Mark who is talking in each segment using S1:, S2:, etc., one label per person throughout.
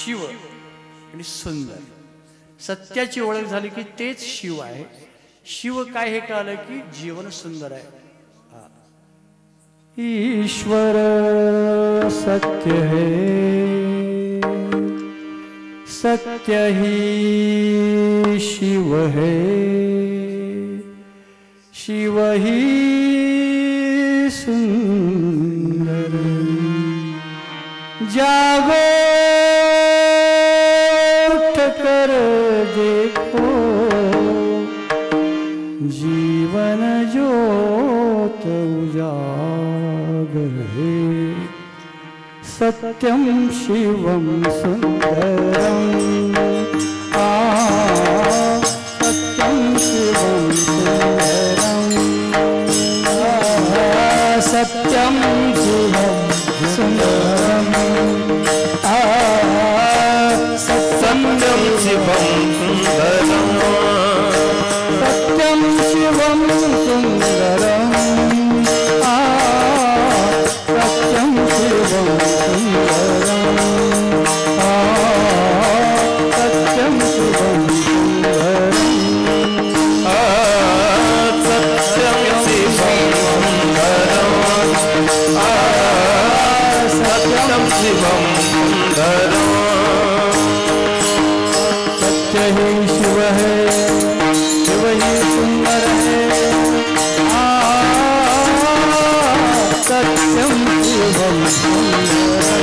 S1: शिव आणि सुंदर, सत्याची ओळख झाली की तेच शिव आहे. शिव काय हे कळलं की जीवन सुंदर आहे. ईश्वर सत्य है, सत्य ही शिव है, शिव ही सुंदर. जागो उठ कर देखो, जीवन ज्योत उजागर है. सत्यम शिवम सुंदरम, सत्यम शिवम सुंदरम, सत्यम शिवम सुंदरम, सत्यम शिवम सुंदरम, सत्यम शिवम सुंदरम, सत्यम शिवम सुंदरम, सत्यम शिवम सुंदरम, सत्यम शिवम सुंदरम, सत्यम शिवम सुंदरम. सत्य ही शिव है, शिव ही सुंदर है. सत्यम शिवम सुंदरम,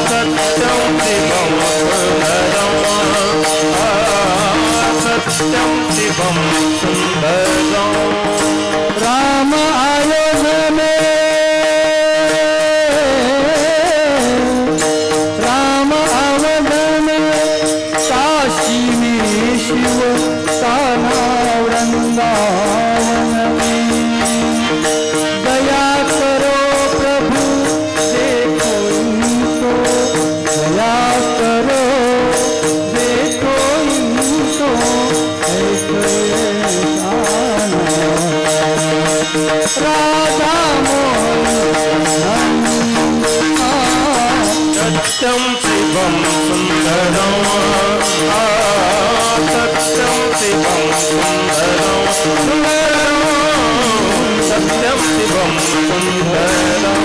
S1: सत्यम शिवम सुंदरम, सत्यम शिवम सुंदरम. राम आयोजन में, राम अवधन काशी में, शिव कान्हा वृंदावन में. दया करो प्रभु देखो इनको, दया करो देखो इनको, राधा मोहन. सत्यम शिवम सुंदरम, सत्यम शिवम सुंदरम, सत्यम शिवम सुंदरम,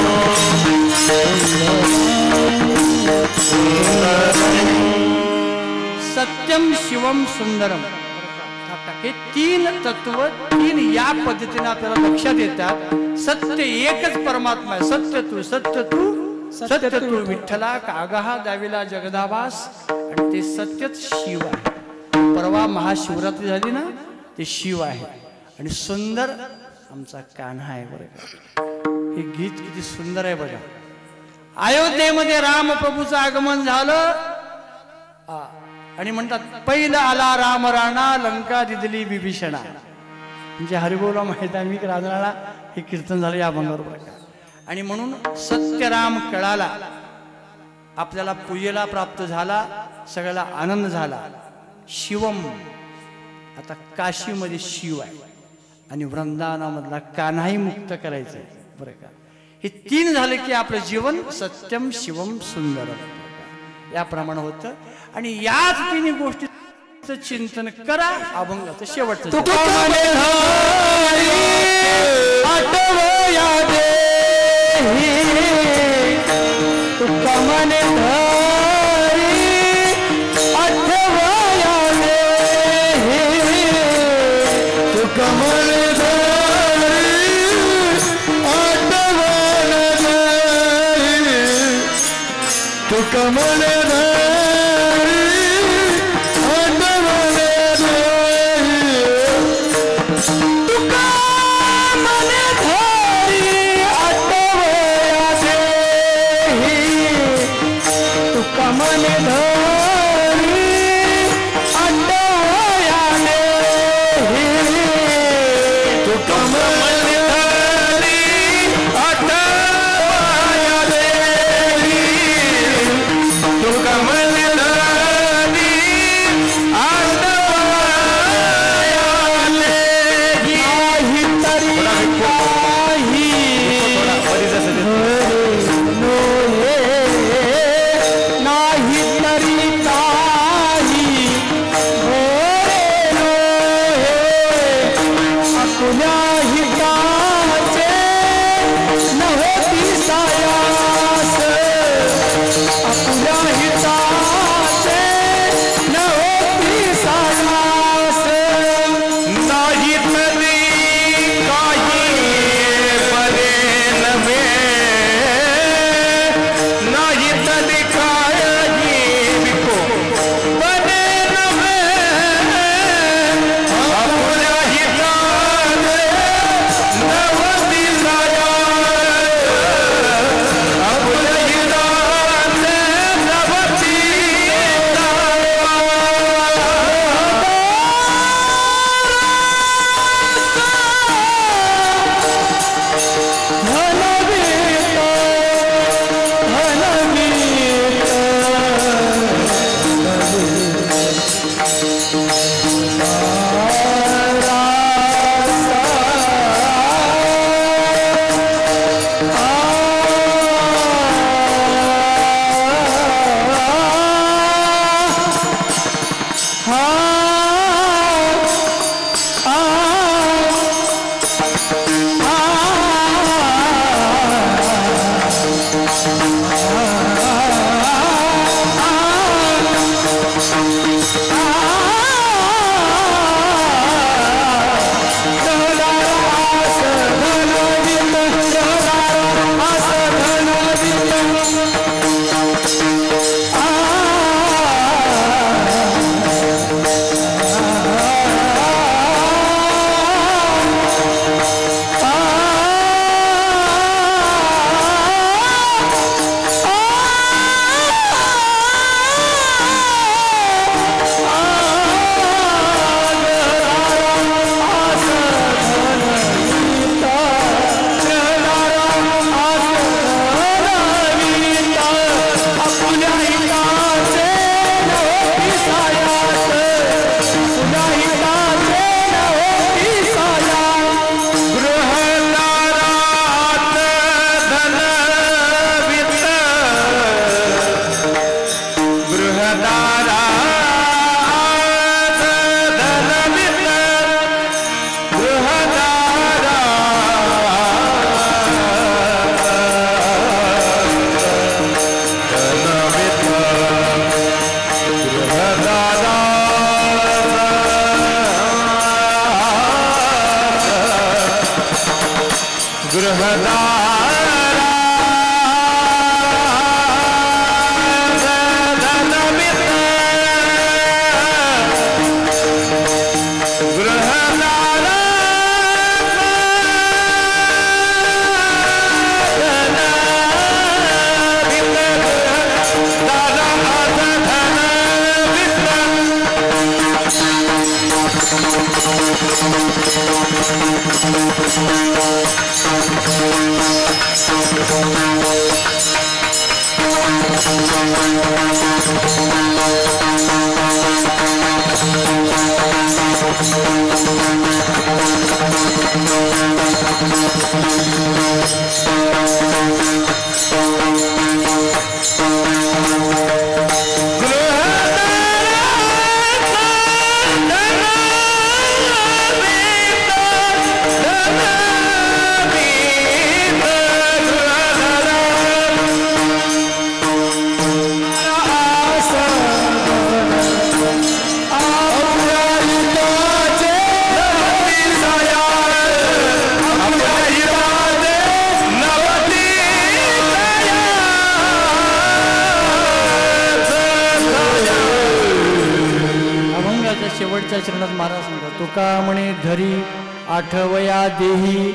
S1: सत्यम शिवम सुंदरम. हे तीन तत्व तीन या पद्धतीने आपल्याला लक्षात येतात. सत्य एकच परमात्मा आहे. सत्य तू, सत्य तू, सत्य तू विठ्ठला कागहा दाविला जगदाभास. आणि ते सत्यच शिव आहे. परवा महाशिवरात्री झाली ना, ते शिव आहे. आणि सुंदर आमचा कान्हा आहे. बरं का, हे गीत किती सुंदर आहे बघा. अयोध्येमध्ये रामप्रभूचं आगमन झालं आणि म्हणतात पहिला आला राम राणा, लंका दिदली विभीषणा. म्हणजे हरिबोला माहित आहे, मी राजनाला हे कीर्तन झालं या अभंगावर बघा. आणि म्हणून सत्यराम कळाला, आपल्याला पूजेला प्राप्त झाला, सगळ्याला आनंद झाला. शिवम, आता काशीमध्ये शिव आहे आणि वृंदावनामधला कान्हाही मुक्त करायचं आहे. बरं का, हे तीन झाले की आपलं जीवन सत्यम शिवम सुंदरम याप्रमाणे होतं. आणि याच तिन्ही गोष्टीचं चिंतन करा. अभंगाचं शेवटचं शेवटच्या चरणात महाराज सांगतात तुका म्हणे धरी आठवया देही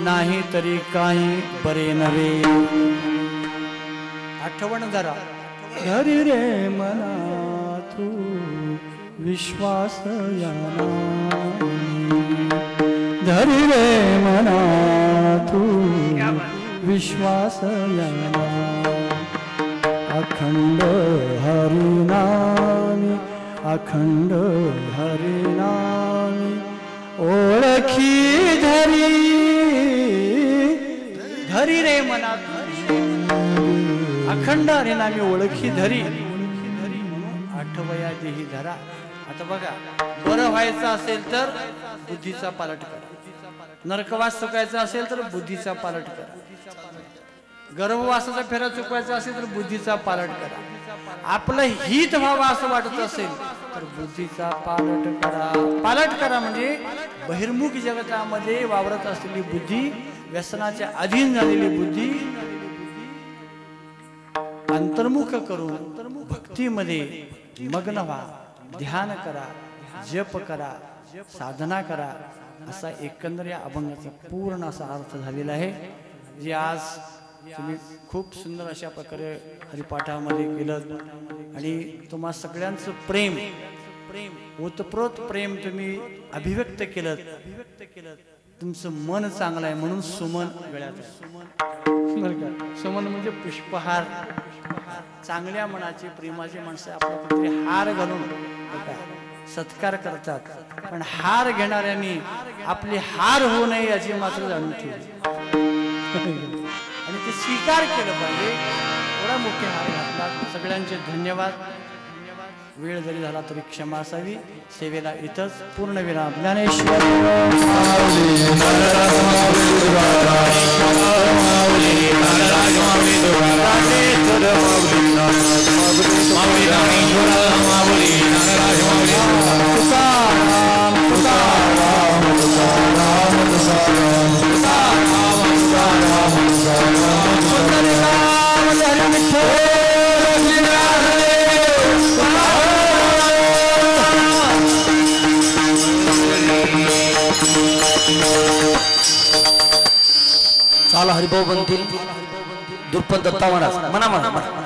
S1: नाही तरी काही बरे नव्हे. आठवण जरा धरी रे मना तू विश्वास याना धरी रे मना तू विश्वास याना अखंड हरिनामी अखंड हरिनामी ओळखी धरी धरी रे मना अखंड हरिनामी ओळखी धरी आठवया देही धरा. आता बघा बरं व्हायचं असेल तर बुद्धीचा पालट करा, नरकवास चुकायचा असेल तर बुद्धीचा पालट करा, गर्भवासाचा फेरा चुकवायचा असेल तर बुद्धीचा पालट करा, आपलं हित व्हावं असं वाटत असेल तर बुद्धीचा पालट करा. पालट करा म्हणजे बहिर्मुख जगतामध्ये वावरत असलेली बुद्धी, व्यसनाच्या अधीन झालेली बुद्धी अंतर्मुख करून भक्तीमध्ये मग्न व्हा, ध्यान करा, जप करा, साधना करा, असा एकंदर या अभंगाचा पूर्ण असा अर्थ झालेला आहे. जे आज तुम्ही खूप सुंदर अशा प्रकारे हरिपाठामध्ये केलं आणि तुम्हा सगळ्यांचं प्रेम ओतप्रोत प्रेम तुम्ही अभिव्यक्त केलं. तुमचं मन चांगलं आहे म्हणून सुमन गळ्यात. सुमन म्हणजे पुष्पहार. चांगल्या मनाची प्रेमाची माणसं आपल्या कुठे हार घालून सत्कार करतात, पण हार घेणाऱ्यांनी आपली हार होऊ नये याची मात्र जाणून ठेवली आणि ते स्वीकार केलं पाहिजे. एवढा मोठे हार घातला. सगळ्यांचे धन्यवाद. वेळ जरी झाला तरी क्षमा असावी. सेवेला इथंच पूर्ण विराम. ज्ञानेश्वर
S2: चाल हरिभाऊ बनतील. दुर्पद दत्ता महाराज म्हणा म्हणा म्हणा.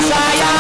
S3: साया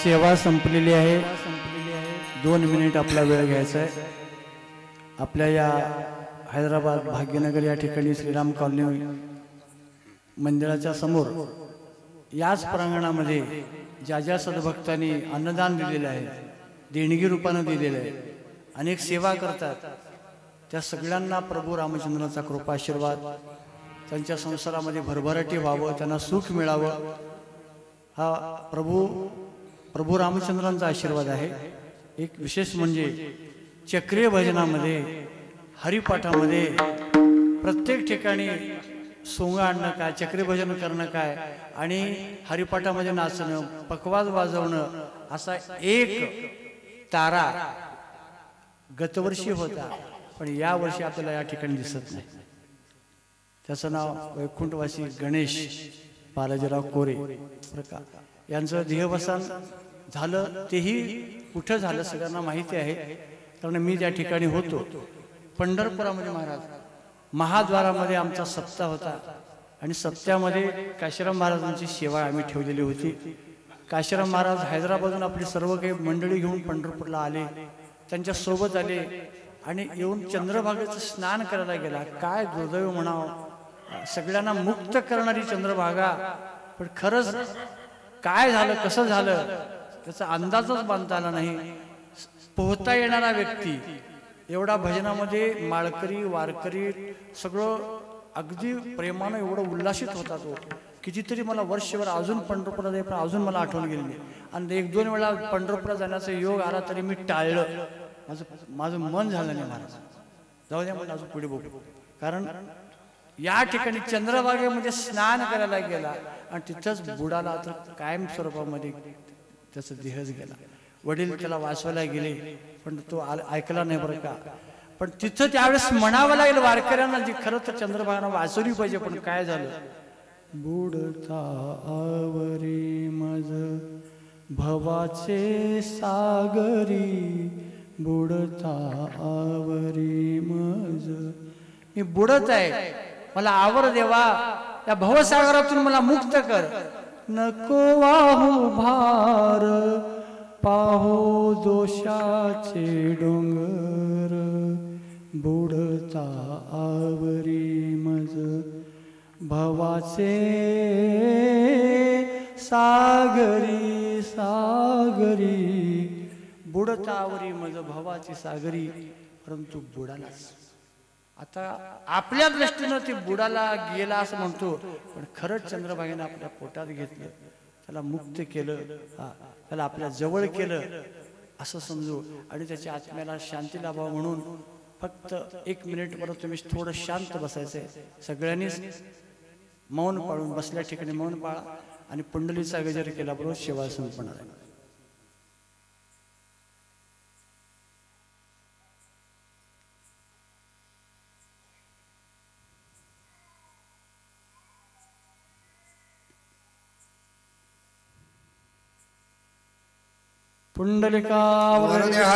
S1: सेवा संपलेली आहे. 2 मिनिट आपला वेळ घ्यायचा आहे. आपल्या या हैदराबाद भाग्यनगर या ठिकाणी श्रीराम कॉलनी मंदिराच्या समोर याच प्रांगणामध्ये ज्या ज्या सद्भक्तांनी अन्नदान दिलेलं आहे, देणगी रूपानं दिलेलं आहे, अनेक सेवा करतात, त्या सगळ्यांना प्रभू रामचंद्राचा कृपा आशीर्वाद, त्यांच्या संसारामध्ये भरभराटी व्हावं, त्यांना सुख मिळावं, हा प्रभू रामचंद्रांचा आशीर्वाद आहे. एक विशेष म्हणजे चक्रीय भजनामध्ये, हरिपाठामध्ये प्रत्येक ठिकाणी सोंगा आणणं काय, चक्री भजन करणं काय आणि हरिपाठामध्ये नाचणं, पखवाज वाजवणं, असा एक तारा गतवर्षी होता, पण या वर्षी आपल्याला या ठिकाणी दिसत नाही. त्याचं नाव वैकुंठवासी गणेश बालाजीराव कोरे प्रकार यांचं देहवसान झालं. तेही कुठं झालं सगळ्यांना माहिती आहे, कारण मी त्या ठिकाणी होतो. पंढरपुरामध्ये महाराज महाद्वारामध्ये आमचा सप्ताह होता आणि सप्त्यामध्ये काशीराम महाराजांची सेवा आम्ही ठेवलेली होती. काशीराम महाराज हैदराबादहून आपली सर्व काही मंडळी घेऊन पंढरपूरला आले, त्यांच्या सोबत आले आणि येऊन चंद्रभागेचं स्नान करायला गेला. काय दुर्दैव म्हणावं, सगळ्यांना मुक्त करणारी चंद्रभागा, पण खरंच काय झालं, कसं झालं त्याचा अंदाजच बांधता आला नाही. पोहता येणारा व्यक्ती एवढा भजनामध्ये माळकरी वारकरी सगळं अगदी प्रेमानं एवढं उल्हासित होता तो. कितीतरी मला वर्षभर अजून पंढरपूरला जाईल, पण अजून मला आठवण गेली नाही. आणि 1-2 वेळा पंढरपूरला जाण्याचा योग आला तरी मी टाळलं. माझं मन झालं नाही. महाराज जाऊ द्या, मला अजून पुढे बघू. कारण या ठिकाणी चंद्रभागेमध्ये स्नान करायला गेला आणि तिथंच बुडाला, तर कायम स्वरूपामध्ये त्याचा देहच गेला. वडील त्याला वाचवायला गेले, पण तो ऐकला नाही बरं का. पण तिथं त्यावेळेस म्हणावं लागेल वारकऱ्यांना, जी खरं तर चंद्रभागानं वाचवली पाहिजे, पण काय झालं. बुडता आवरी मज भवाचे सागरी, बुडता आवरी मज, मी बुडत आहे, मला आवर देवा, या भवसागरातून मला मुक्त कर. नको वाहू भार, पाहो दोषाचे डोंगर, बुडता आवरी मज भवाचे सागरी सागरी, बुडतावरी मज भवाची सागरी परंतु बुडालाच. आता आपल्या दृष्टीनं ते बुडाला गेला असं म्हणतो, पण खरंच चंद्रभागेनं आपल्या पोटात घेतलं, त्याला मुक्त केलं, त्याला आपल्या जवळ केलं असं समजू आणि त्याच्या आत्म्याला शांती लाभावं म्हणून फक्त 1 मिनिट परत तुम्ही थोडं शांत बसायचंय. सगळ्यांनीच मौन पाळून बसल्या ठिकाणी मौन पाळा आणि पुंडलीचा गजर केल्याबरोबर शेवा संपणार आहे. पुंडलिका